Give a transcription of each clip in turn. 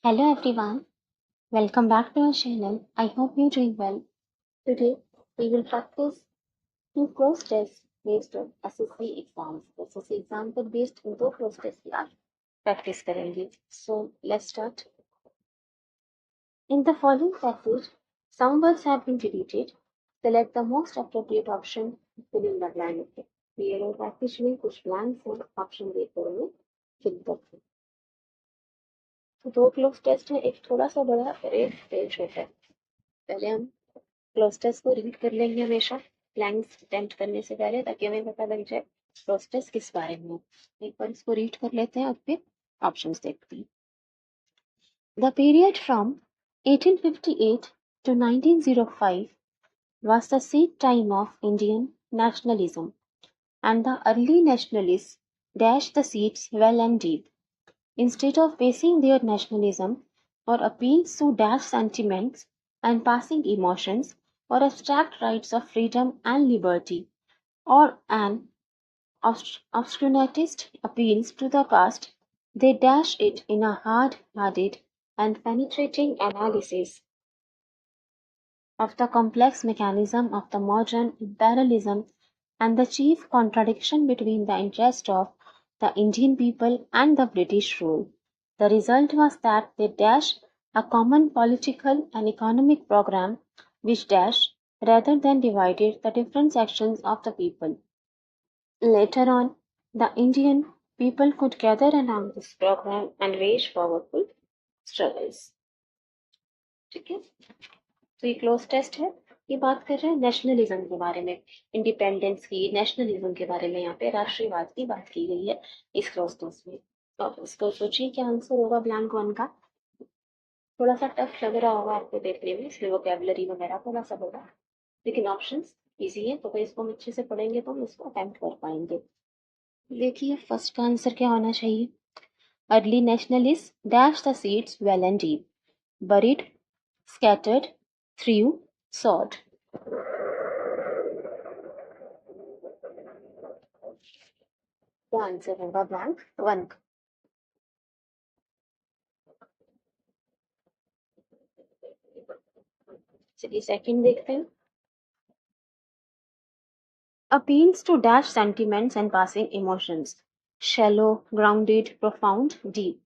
Hello everyone, welcome back to our channel. I hope you're doing well. Today we will practice two close tests based on SSC exams. SSC exam पर based इन दो close tests की आज practice करेंगे. So let's start. In the following passage, some words have been deleted. Select the most appropriate option to fill in the blank. Clear और practice में कुछ blanks हैं, option देख करेंगे fill करके. तो दो क्लोज टेस्ट है, एक थोड़ा सा बड़ा और एक छोटा है. पहले हम क्लोज टेस्ट को रीड कर लेंगे हमेशा ब्लैंक्स अटेम्प्ट करने से पहले, ताकि हमें पता लग जाए क्लोज टेस्ट किस बारे में. एक बार इसको रीड कर लेते हैं और फिर ऑप्शंस देखते हैं. The period from 1858 to 1905 was the seed time of Indian nationalism, and the early nationalists dashed the seeds well and deep. Instead of basing their nationalism or appeals to dash sentiments and passing emotions or abstract rights of freedom and liberty, or an obscurantist appeals to the past, they dash it in a hard-hearted and penetrating analysis of the complex mechanism of the modern imperialism and the chief contradiction between the interest of the Indian people and the British rule. The result was that they dashed a common political and economic program which dashed rather than divided the different sections of the people. Later on, the Indian people could gather around this program and wage powerful struggles. ठीक है, तो ये cloze test है. ये बात कर रहे हैं नेशनलिज्म के बारे में, इंडिपेंडेंस की, नेशनलिज्म के बारे में. यहाँ पे राष्ट्रीयवाद की बात की गई है इस क्लोज टेस्ट में. तो आप इसको सोचिए क्या आंसर होगा ब्लैंक वन का. थोड़ा सा टफ लग रहा होगा आपको देखने में, इसलिए वोकैबुलरी वगैरह थोड़ा सा होगा, लेकिन ऑप्शंस इजी है, तो भाई इसको हम अच्छे से पढ़ेंगे तो हम इसको अटेम्प्ट कर पाएंगे. देखिए फर्स्ट का आंसर क्या होना चाहिए. Early nationalist dash the seeds well and deep, buried, scattered, threw, sowed. क्या आंसर होगा ब्लैंक वन का. चलिए सेकंड देखते हैं. Appeals to dash sentiments and passing emotions. Shallow, grounded, profound, deep.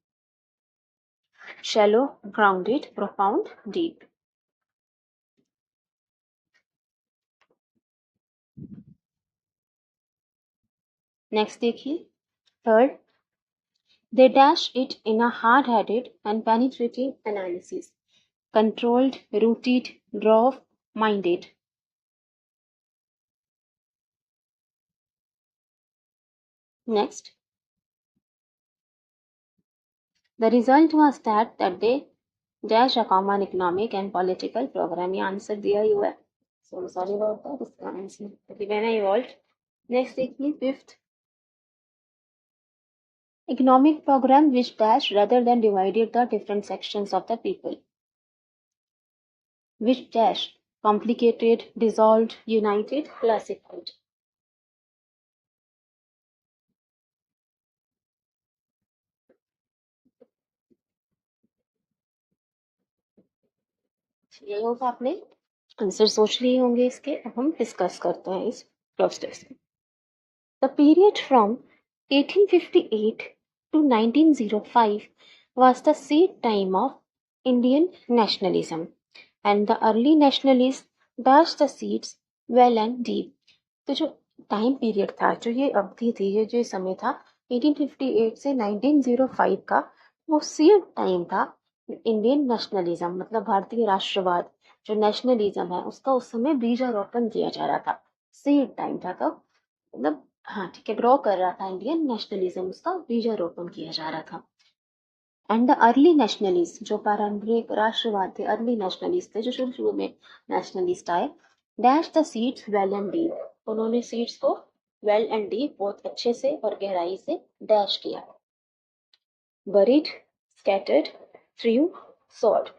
Shallow, grounded, profound, deep. Next देखिए third. They dash it in a hard-headed and penetrating analysis. Controlled, rooted, drove, minded. Next. The result was that they dash a common economic and political program. ये answer दिया ही हुआ है. So I'm sorry about that. इसका answer given है evolved. Next देखिए fifth. Economic program which dashed rather than divided the different sections of the people. Which dashed complicated, dissolved, united, classified. ये होगा आपने आंसर सोच लिए होंगे इसके. अब हम डिस्कस करते हैं इस क्लोज टेस्ट में. The period from 1858 to 1905 was the seed time of Indian nationalism, and the early nationalists dashed the seeds well and deep. तो जो टाइम पीरियड था, जो ये अवधि थी, ये जो समय था 1858 से 1905 का, वो सीड टाइम था इंडियन नेशनलिज्म, मतलब भारतीय राष्ट्रवाद जो नेशनलिज्म है उसका उस समय बीजारोपण किया जा रहा था. सीड टाइम था, तो मतलब हाँ ठीक है, ग्रो कर रहा था इंडियन नेशनलिज्म, उसका बीजारोपण किया जा रहा था. एंड द अर्ली नेशनलिस्ट, जो पारंपरिक राष्ट्रवाद थे, अर्ली नेशनलिस्ट थे, जो शुरू शुरू में नेशनलिस्ट आए, dash the seats well and deep, उन्होंने सीट्स को वेल एंड डीप, बहुत अच्छे से और गहराई से डैश किया. Buried, scattered, through, sword.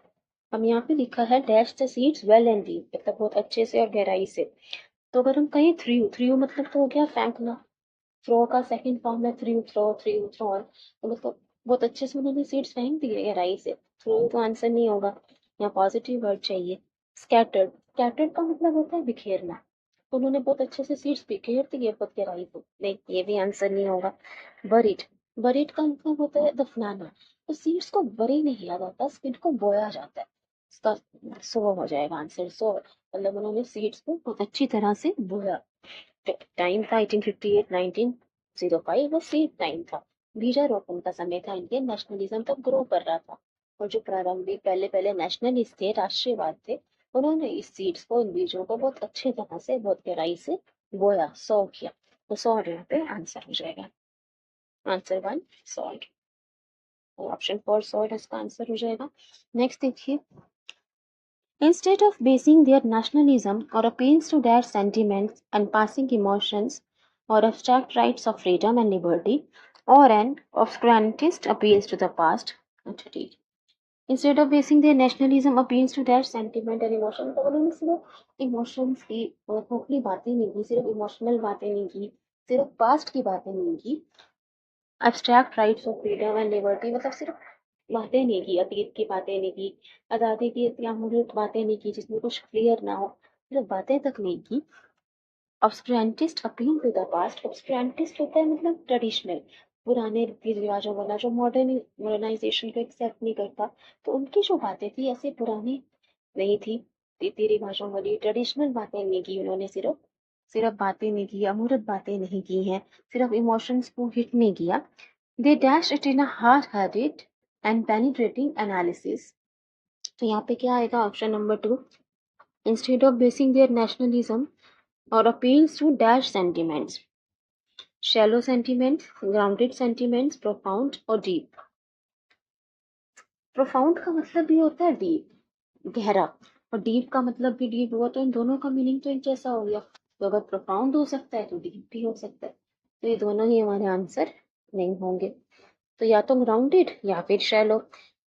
अब यहाँ पे लिखा है dash the seeds well and deep, मतलब बहुत अच्छे से और गहराई से. तो अगर हम कहें थ्रू, थ्रू मतलब तो हो गया फेंकना. थ्रो का सेकंड फॉर्म है थ्रू, थ्रो, थ्रू, थ्रोन. तो मतलब बहुत अच्छे से उन्होंने सीड्स फेंक दिए गहराई से, तो आंसर नहीं होगा। यहाँ पॉजिटिव वर्ड चाहिए। स्कैटर्ड, स्कैटर्ड का मतलब होता है बिखेरना, तो उन्होंने बहुत अच्छे से सीड्स बिखेर दिए बहुत गहराई को, नहीं ये भी आंसर नहीं होगा। बरीड, बरीड का मतलब होता है दफनाना, तो सीड्स को बरी नहीं किया जाता, सीड को बोया जाता है। इसका 100 हो जाएगा आंसर, 100, मतलब उन्होंने सीड्स को बहुत अच्छी तरह से बोया। टाइम था 1858 1905, वो सीड टाइम था, बीजारोपण का समय था। इंडियन नेशनलिज्म तब ग्रो कर रहा था, और जो प्रारंभिक पहले पहले नेशनलिस्ट थे, राष्ट्रीयवाद थे, उन्होंने इस सीड्स को, इन बीजों को बहुत अच्छे तरह से बहुत गहराई से बोया, सॉ किया, तो 100 यहाँ पे आंसर हो जाएगा। आंसर 1 सॉल्ट, ऑप्शन 4 सॉल्ट इसका आंसर हो जाएगा। नेक्स्ट देखिए, instead of basing their nationalism or appeals to their sentiments and passing emotions or abstract rights of freedom and liberty, or an obscurantist appeals to the past, instead of basing their nationalism appeals to their sentiment and emotion, तो उन्होंने सिर्फ emotions की खोखली बातें नहीं की, सिर्फ emotional बातें नहीं की, सिर्फ पास्ट की बातें नहीं की, abstract rights of freedom and liberty मतलब सिर्फ बातें नहीं की, अतीत की बातें नहीं की, आज़ादी की इत्यामूलक बातें नहीं की जिसमें कुछ क्लियर ना हो, सिर्फ बातें तक नहीं की। ऑब्सक्यूरेंटिस्ट अपील टू द पास्ट, ऑब्सक्यूरेंटिस्ट होता है मतलब ट्रेडिशनल, पुराने रीति रिवाजों वाला, जो मॉडर्नाइजेशन को एक्सेप्ट नहीं करता, तो उनकी जो बातें थी ऐसे पुरानी नहीं थी, रीति रिवाजों वाली ट्रेडिशनल बातें नहीं की उन्होंने, सिर्फ सिर्फ बातें नहीं की, अमूर्त बातें नहीं की हैं, सिर्फ इमोशंस को हिट नहीं किया। They dash it in a hard headed and penetrating analysis, तो यहाँ पे क्या आएगा, option number 2, instead of basing their nationalism और appeals to dash sentiments, shallow sentiments, grounded sentiments, profound और डीप। प्रोफाउंड का मतलब भी होता है डीप, गहरा, और डीप का मतलब भी डीप हुआ, तो इन दोनों का मीनिंग तो एक जैसा हो गया, तो अगर प्रोफाउंड हो सकता है तो डीप भी हो सकता है, तो ये दोनों ही हमारे आंसर नहीं होंगे, तो या तो ग्राउंडेड या फिर शैलो।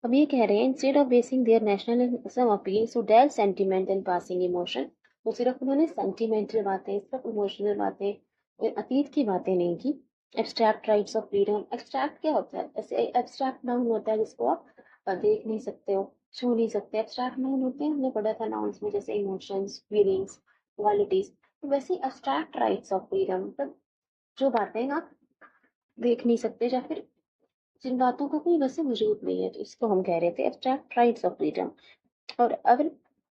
अब ये कह रहे हैं instead of basing their nationalism appeals to dell sentiment and passing emotion, तो सिर्फ उन्होंने सेंटिमेंटल बातें, सिर्फ इमोशनल बातें और अतीत की बातें नहीं की। Abstract rights of freedom, abstract क्या होता है, ऐसे एब्स्ट्रैक्ट नाउन होता है जिसको आप देख नहीं सकते हो, छू नहीं सकते, एब्स्ट्रैक्ट नाउन होते हैं, हमने पढ़ा था नाउन्स में, जैसे इमोशंस, फीलिंग्स, क्वालिटीज, तो वैसे एब्स्ट्रैक्ट राइट्स ऑफ फ्रीडम मतलब जो बातें आप देख नहीं सकते, या फिर जिन बातों का कोई वैसे वजूद नहीं है, तो इसको हम कह रहे थे एब्स्ट्रैक्ट राइट्स ऑफ फ्रीडम। और अगर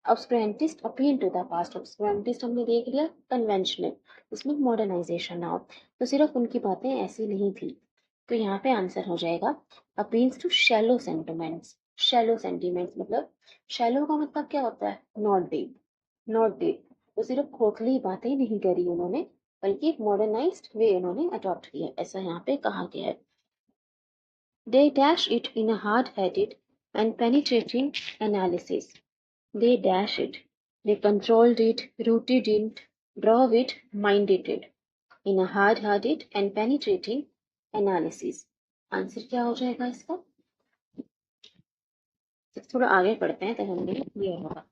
ऑब्सक्यूरेंटिस्ट अपील टू द पास्ट, ऑब्सक्यूरेंटिस्ट हमने देख लिया कन्वेंशनल, इसमें मॉडर्नाइजेशन ना हो, तो सिर्फ उनकी बातें ऐसी नहीं थी, तो यहाँ पे आंसर हो जाएगा appeals to shallow sentiments. Shallow sentiments मतलब, शैलो का मतलब क्या होता है, नॉट डीप, नॉट डीप, तो सिर्फ खोखली बातें नहीं करी उन्होंने, बल्कि एक मॉडर्नाइज्ड वे उन्होंने अडॉप्ट किया, ऐसा यहाँ पे कहा गया है। They dash it in a hard-headed and penetrating analysis. They dash it. They controlled it, rooted it, drove it, minded it. In a hard-headed and penetrating analysis. Answer क्या हो जाएगा इसका, थोड़ा आगे पढ़ते हैं तब हमें क्लियर होगा।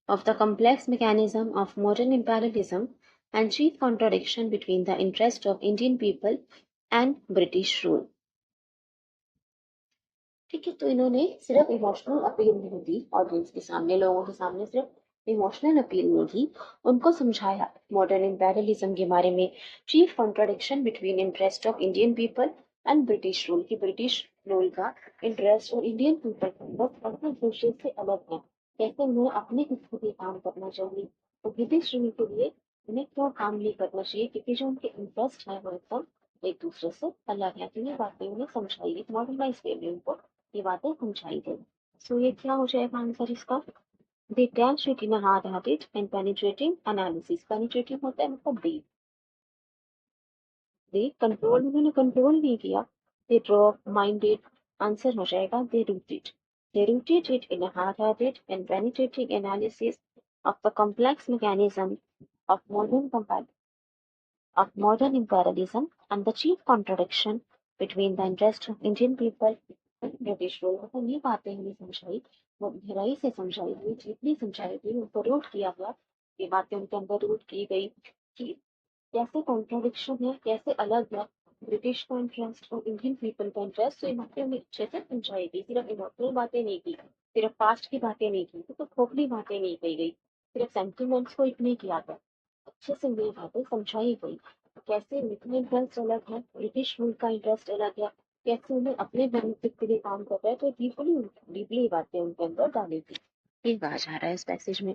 Of the complex mechanism of modern imperialism and chief contradiction between the interest of Indian people and British rule. ठीक है, तो इन्होंने सिर्फ इमोशनल अपील नहीं दी ऑडियंस के सामने, लोगों के सामने सिर्फ इमोशनल अपील नहीं की, उनको समझाया मॉडर्न इम्पेरियलिज्म के बारे में, chief contradiction between interest of Indian people and British rule, की ब्रिटिश रूल का इंटरेस्ट और इंडियन पीपल का इंटरेस्ट अपने दूसरे से अलग है, कैसे उन्हें अपने हिस्से के काम करना चाहिए, तो ब्रिटिश रूल के लिए उन्हें क्यों काम नहीं करना चाहिए, क्योंकि जो उनके इंटरेस्ट है वो एकदम एक दूसरे से अलग है, तो ये बातें उन्हें समझाई, मॉडर्नाइज वे में उनको ये बातें समझाई गई। सो ये क्या हो जाएगा आंसर इसका, दे dash it in a hard-headed and penetrating analysis, penetrating होता है मतलब डीप, दे कंट्रोल, उन्होंने कंट्रोल नहीं किया, दे drove, minded, आंसर हो जाएगा they rooted it in a hard-headed and penetrating analysis of the complex mechanism of modern imperialism and the chief contradiction between the interests of Indian people and British rule, मतलब ये बातें हमें समझाई, वो गहराई से समझाई गई, जितनी समझाई गई उनको रूट किया गया, ये बातें उनके अंदर रूट की गई कि कैसे कॉन्ट्रोडिक्शन है, कैसे अलग है ब्रिटिश का इंटरेस्ट और इंडियन पीपल का इंटरेस्ट तो इन्होंने में अच्छे से समझाई गई, सिर्फ इमोशनल बातें नहीं की, सिर्फ पास्ट की बातें नहीं की, तो खोखली बातें नहीं कही गई, सिर्फ सेंटिमेंट्स को इग्नोर किया गया, अच्छे से ये बातें समझाई गई। कैसे इनका इंटरेस्ट अलग है, ब्रिटिश रूल का इंटरेस्ट अलग है, कैसे उन्हें अपने बेनिफिट के लिए काम कर रहा है, तो डीपली डीपली बातें उनके अंदर डाली थी। ये कहा जा रहा है इस पैसेज में।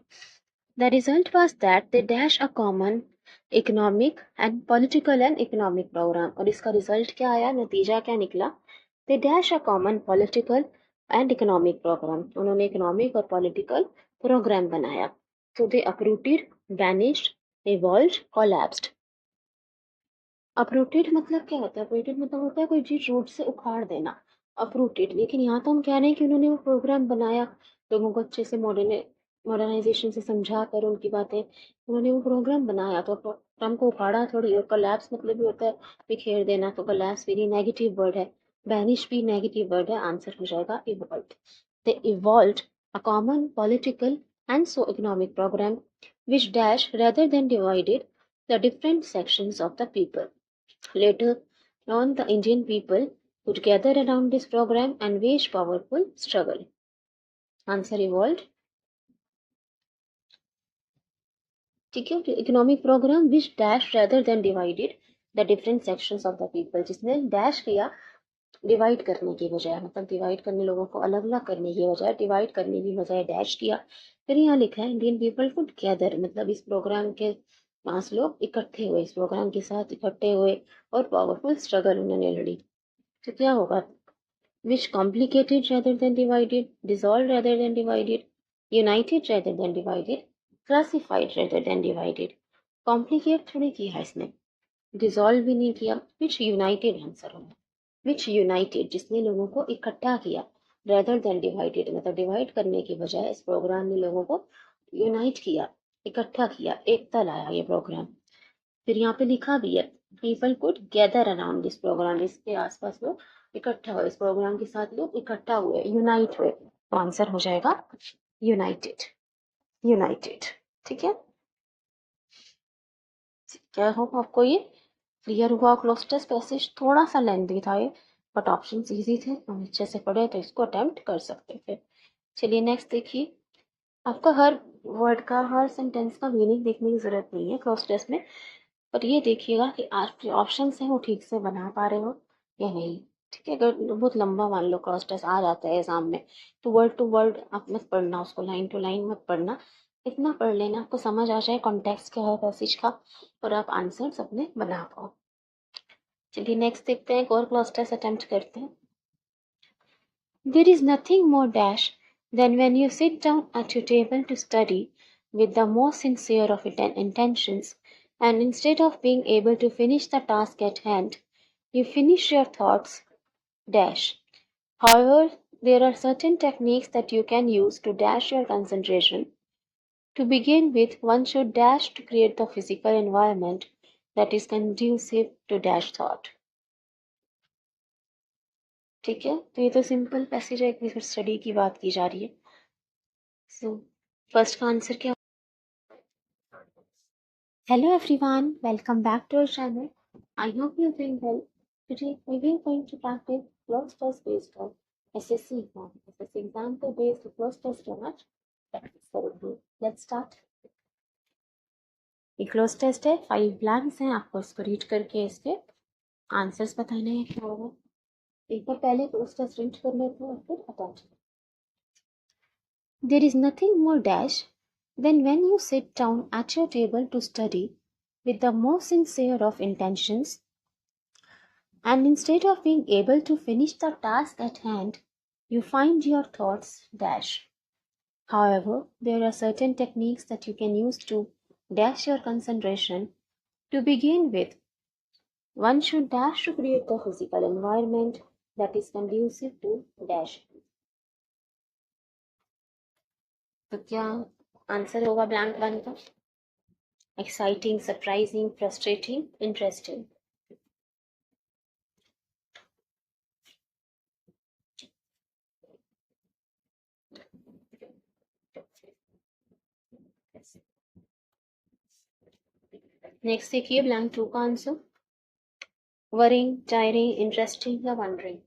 The result was that they dash a common economic and political and economic program। और इसका रिजल्ट क्या आया, नतीजा क्या निकला? They dash a common political and economic program। उन्होंने इकोनॉमिक और पॉलिटिकल प्रोग्राम बनाया। So they uprooted, vanished, evolved, collapsed। Uprooted मतलब क्या होता है? अपरूटेड मतलब होता है कोई चीज रूट से उखाड़ देना, अपरूटेड। लेकिन यहाँ तो हम कह रहे हैं कि उन्होंने वो प्रोग्राम बनाया, लोगों को अच्छे से मॉडर्नाइजेशन से समझा कर उनकी बातें, उन्होंने वो प्रोग्राम बनाया, तो प्रोग्राम को उखाड़ा थोड़ी। और कोलैप्स मतलब भी होता है बिखेर देना, तो कोलैप्स वेरी नेगेटिव वर्ड है, बैनिश भी नेगेटिव वर्ड है, आंसर हो जाएगा evolve. They evolve a common political and so economic program which dash rather than divided the different sections of the people. Later on, the Indian people would gather around this program and wage powerful struggle. Answer evolved. ठीक है, economic programme which dash rather than divided the different sections of the people, जिसने dash किया divide करने की बजाय, मतलब divide करने, लोगों को अलग अलग करने की बजाय, डिवाइड करने की बजाय डैश किया। फिर यहाँ लिखा है इंडियन पीपल वुड गैदर, मतलब इस प्रोग्राम के 5 लोग इकट्ठे हुए, इस प्रोग्राम के साथ इकट्ठे हुए और पावरफुल स्ट्रगल उन्होंने लड़ी। तो क्या होगा? Which complicated rather than divided, dissolved rather than divided, united rather than divided, classified rather than divided। Complicate थोड़ी किया है इसने, dissolve भी नहीं किया, which united आंसर होगा। which united जिसने लोगों को इकट्ठा किया, rather than divided मतलब डिवाइड करने की बजाय इस प्रोग्राम ने लोगों को यूनाइट किया, इकट्ठा किया, एकता लाया ये प्रोग्राम। फिर यहाँ पे लिखा भी है people could gather around this programme, इसके आसपास लोग इकट्ठा हुए, इस प्रोग्राम के साथ लोग इकट्ठा हुए, यूनाइट हुए, तो आंसर हो जाएगा यूनाइटेड, यूनाइटेड। ठीक है, क्या हो आपको ये क्लियर हुआ? क्लोस्टस पैसेज थोड़ा सा लेंथी था ये, बट ऑप्शन इजी थे, हम अच्छे से पढ़े तो इसको अटेम्प्ट कर सकते थे। चलिए नेक्स्ट देखिए, आपका हर वर्ड का, हर सेंटेंस का मीनिंग देखने की जरूरत नहीं है क्लोस्टस में, पर ये देखिएगा कि आप जो ऑप्शन है वो ठीक से बना पा रहे हो या नहीं। ठीक है, अगर बहुत लंबा मान लो क्रॉस टेस्ट आ जाता है एग्जाम में, तो वर्ड टू वर्ड आप मत पढ़ना, उसको लाइन टू लाइन मत पढ़ना, इतना पढ़ लेना आपको समझ आ जाए कॉन्टेक्स्ट क्या है पैसेज का, और आप आंसर्स अपने बना पाओ। चलिए नेक्स्ट देखते हैं, एक और क्रॉस टेस्ट अटेम्प्ट करते हैं। There is nothing more dash than when you sit down at your table to study with the most sincere of intentions, and instead of being able to finish the task at hand, you finish your thoughts dash. However, there are certain techniques that you can use to dash your concentration. To begin with, one should dash to create the physical environment that is conducive to dash thought. ठीक है, तो ये तो simple passage है, फिर study की बात की जा रही है। सो फर्स्ट का आंसर क्या? Hello everyone, welcome back to our channel. I hope you're doing well. Today we are going to practice close test based on SSC exam. SSC example based close test format practice करेंगे. Let's start. ये cloze test है, 5 blanks हैं, आपको इसको read करके इसके answers बताने हैं क्या होगा। एक बार पहले क्लोज टेस्ट रीड कर लेते हैं और फिर attach. There is nothing more dash than when you sit down at your table to study with the most sincere of intentions, and instead of being able to finish the task at hand, you find your thoughts dash. However, there are certain techniques that you can use to dash your concentration. To begin with, one should dash to create the physical environment that is conducive to dash. तो क्या answer होगा blank one का? Exciting, surprising, frustrating, interesting. Next देखिए blank to का answer. worrying, tiring, interesting या wondering.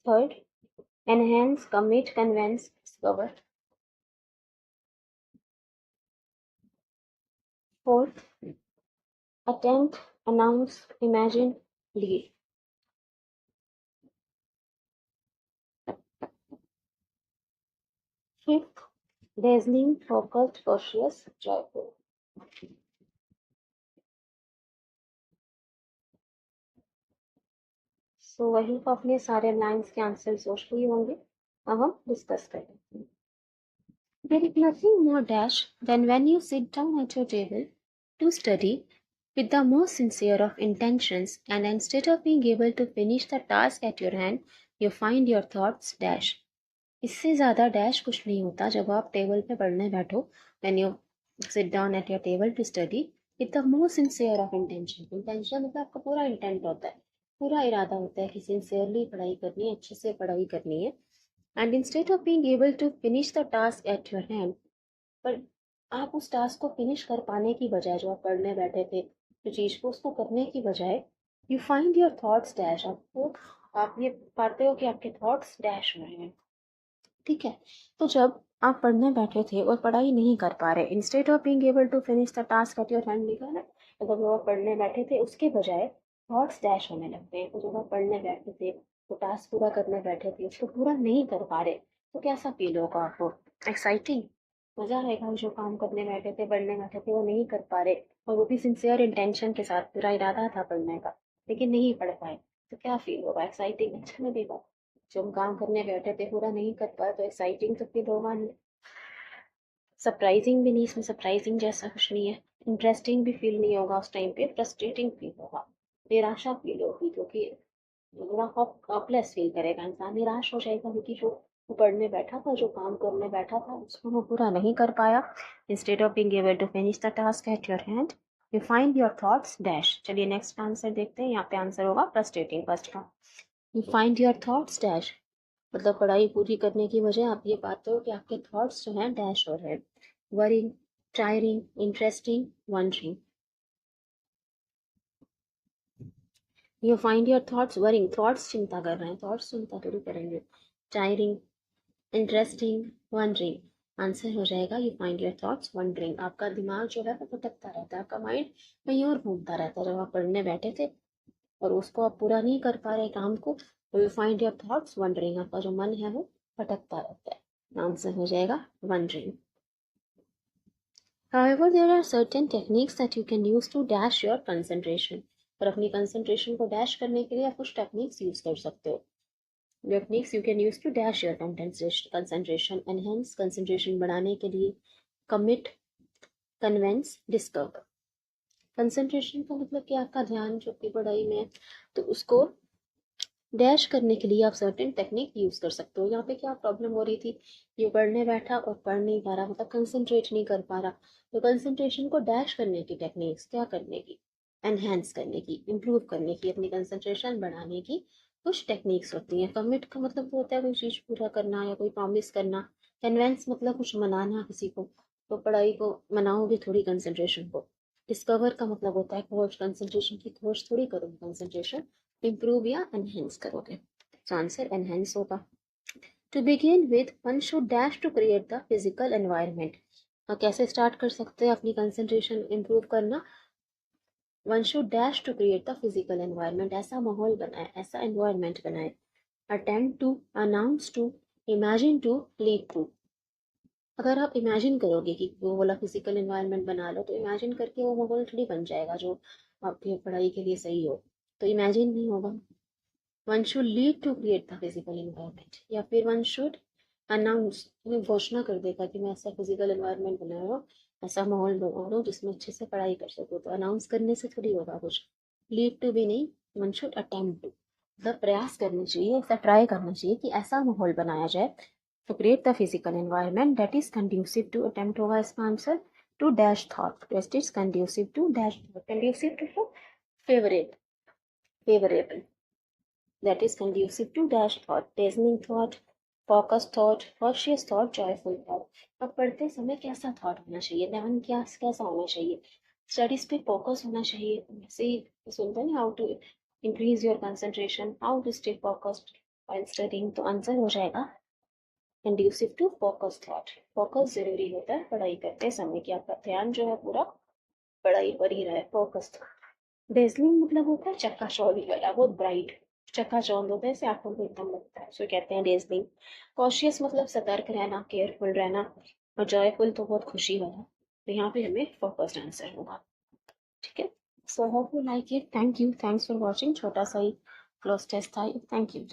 Third, enhance, commit, convince, discover. Fourth, attempt, announce, imagine, lead. Fifth, dazzling, focused, cautious, joyful. सो वही तो अपने सारे लाइन्स के आंसर सोच लिए होंगे. अब हम डिस्कस करें. There is nothing more dash than when you sit down at your table to study with the most sincere of intentions, and instead of being able to finish the task at your hand, you find your thoughts dash. इससे ज़्यादा dash कुछ नहीं होता जब आप table पे पढ़ने बैठो. when you sit down at your table to study with the most sincere of intention. Intention मतलब आपका पूरा इंटेंट होता है, पूरा इरादा होता है कि सिंसियरली पढ़ाई करनी है, अच्छे से पढ़ाई करनी है. And instead of being able to finish the task at your hand, पर आप उस टास्क को फिनिश कर पाने की बजाय, जो आप पढ़ने बैठे थे जो चीज़ को, उसको करने की बजाय you find your thoughts dash. आप ये पाते हो कि आपके थॉट्स डैश हो रहे हैं. ठीक है. तो जब आप पढ़ने बैठे थे और पढ़ाई नहीं कर पा रहे, instead of being able to finish the task at your hand लिखा है, तो जब आप पढ़ने बैठे थे उसके बजाय थॉट्स डैश होने लगते हैं. तो जब आप पढ़ने बैठे थे, तो टास्क पूरा करने बैठे थे, उसको पूरा नहीं कर पा रहे, तो कैसा फील होगा आपको? एक्साइटिंग, मज़ा आएगा. जो काम करने बैठे थे, पढ़ने बैठे थे, वो नहीं कर पा रहे, और वो भी सिंसियर इंटेंशन के साथ, पूरा इरादा था पढ़ने का, लेकिन नहीं पढ़ पाए, तो क्या फील होगा? एक्साइटिंग, अच्छा लगेगा. जो हम काम करने बैठे थे पूरा नहीं कर पाए, तो एक्साइटिंग तो फील होगा नहीं. सरप्राइजिंग भी नहीं, इसमें सरप्राइजिंग जैसा कुछ नहीं है. इंटरेस्टिंग भी फील नहीं होगा उस टाइम पे, फ्रस्ट्रेटिंग फील होगा, निराशा फील होगी, क्योंकि पूरा होपलेस फील करेगा इंसान, निराश हो जाएगा, क्योंकि जो वो पढ़ने बैठा था, जो काम करने बैठा था, उसको वो पूरा नहीं कर पाया. Instead of being able to finish the task at your hand, you find your thoughts dash. चलिए नेक्स्ट आंसर देखते हैं. यहाँ पे आंसर होगा फ्रस्ट्रेटिंग फर्स्ट का. You find your thoughts dash, मतलब पढ़ाई पूरी करने की वजह आप ये पाते हो कि आपके थॉट्स जो हैं डैश हो रहे हैं. Worrying, tiring, interesting, wondering. You find your thoughts worrying, thoughts चिंता कर रहे हैं, थॉट्स चिंता थोड़ी करेंगे. Tiring, interesting, wondering. आंसर हो जाएगा you find your thoughts wondering. आपका दिमाग जो है वो भटकता रहता है, आपका माइंड कहीं और घूमता रहता है. जब आप पढ़ने बैठे थे और उसको आप पूरा नहीं कर पा रहे काम को, तो you find your thoughts wondering. आपका जो मन है वो भटकता रहता है. आंसर हो जाएगा wondering. However, there are certain techniques that you can use to dash your concentration. पर अपनी concentration को dash करने के लिए आप कुछ techniques use कर सकते हो. Techniques you can use to dash your concentration. Enhance, concentration बढ़ाने के लिए. Commit, convince, discover. Concentration का मतलब कि आपका ध्यान जो की पढ़ाई में है, तो उसको डैश करने के लिए आप सर्टेन टेक्निक यूज कर सकते हो. यहाँ पे क्या प्रॉब्लम हो रही थी? ये पढ़ने बैठा और पढ़ नहीं पा रहा, मतलब कंसंट्रेट नहीं कर पा रहा. तो कंसंट्रेशन को डैश करने की टेक्निक्स क्या करने की? एनहेंस करने की, इम्प्रूव करने की, अपनी कंसंट्रेशन बढ़ाने की कुछ टेक्निक्स होती हैं. कमिट का मतलब होता है कोई चीज़ पूरा करना या कोई प्रॉमिस करना. कन्वेंस मतलब कुछ मनाना किसी को, तो पढ़ाई को मनाओगे थोड़ी कंसंट्रेशन को. डिस्कवर का मतलब होता है खोज, कंसंट्रेशन की खोज थोड़ी करोगे, कंसंट्रेशन इम्प्रूव या एनहेंस करोगे. तो आंसर एनहेंस होगा. To begin with one should dash to create the physical environment. कैसे स्टार्ट कर सकते हैं अपनी कंसंट्रेशन इम्प्रूव करना? One should dash to create the physical environment. ऐसा माहौल बनाए, ऐसा एनवायरनमेंट बनाए. Attempt to, announce to, imagine to, lead to. अगर आप इमेजिन करोगे कि वो वाला फिजिकल एनवायरनमेंट बना लो, तो इमेजिन करके वो माहौल थोड़ी बन जाएगा जो आपकी पढ़ाई के लिए सही हो. तो इमेजिन नहीं होगा. One should lead to create the physical environment, या फिर वन शुड अनाउंस, तुम्हें घोषणा कर देगा कि मैं ऐसा फिजिकल एनवायरनमेंट बना रहा हूँ, ऐसा माहौल बना रहा हूँ जिसमें अच्छे से पढ़ाई कर सको. तो अनाउंस करने से थोड़ी होगा कुछ. लीड टू भी नहीं, वन शुड अटेम्प्ट टू, मतलब प्रयास करना चाहिए, ऐसा ट्राई करना चाहिए कि ऐसा माहौल बनाया जाए to create the physical environment that is conducive to, attempt होगा इसका answer, to dash thought. That is conducive to dash thought. Conducive to favorable, favorable. That is conducive to dash thought. Dazzling thought, focus thought, cautious thought, joyful thought. अब पढ़ते समय कैसा thought होना चाहिए, लेवन क्या कैसा होना चाहिए, स्टडीज पे फोकस होना चाहिए। वैसे ही सुनते हैं how to increase your concentration, how to stay focused while studying, तो आंसर हो जाएगा conducive to focus thought. Focus जरूरी होता है पढ़ाई करते समय कि आपका ध्यान जो है पूरा पढ़ाई पर ही रहे, फोकस। डेजलिंग मतलब होता है चकाचौंध वाला, बहुत ब्राइट, चकाचौंध होता है, ऐसे आंखों को एकदम लगता है, उसको कहते हैं डेजलिंग। कॉशियस मतलब सतर्क रहना, केयरफुल रहना। और जॉयफुल तो बहुत खुशी वाला। तो यहाँ पे हमें फोकस्ड आंसर होगा। ठीक है, so hope you like it. Thank you, thanks for watching. छोटा सा ही क्लोज टेस्ट था, थैंक यू।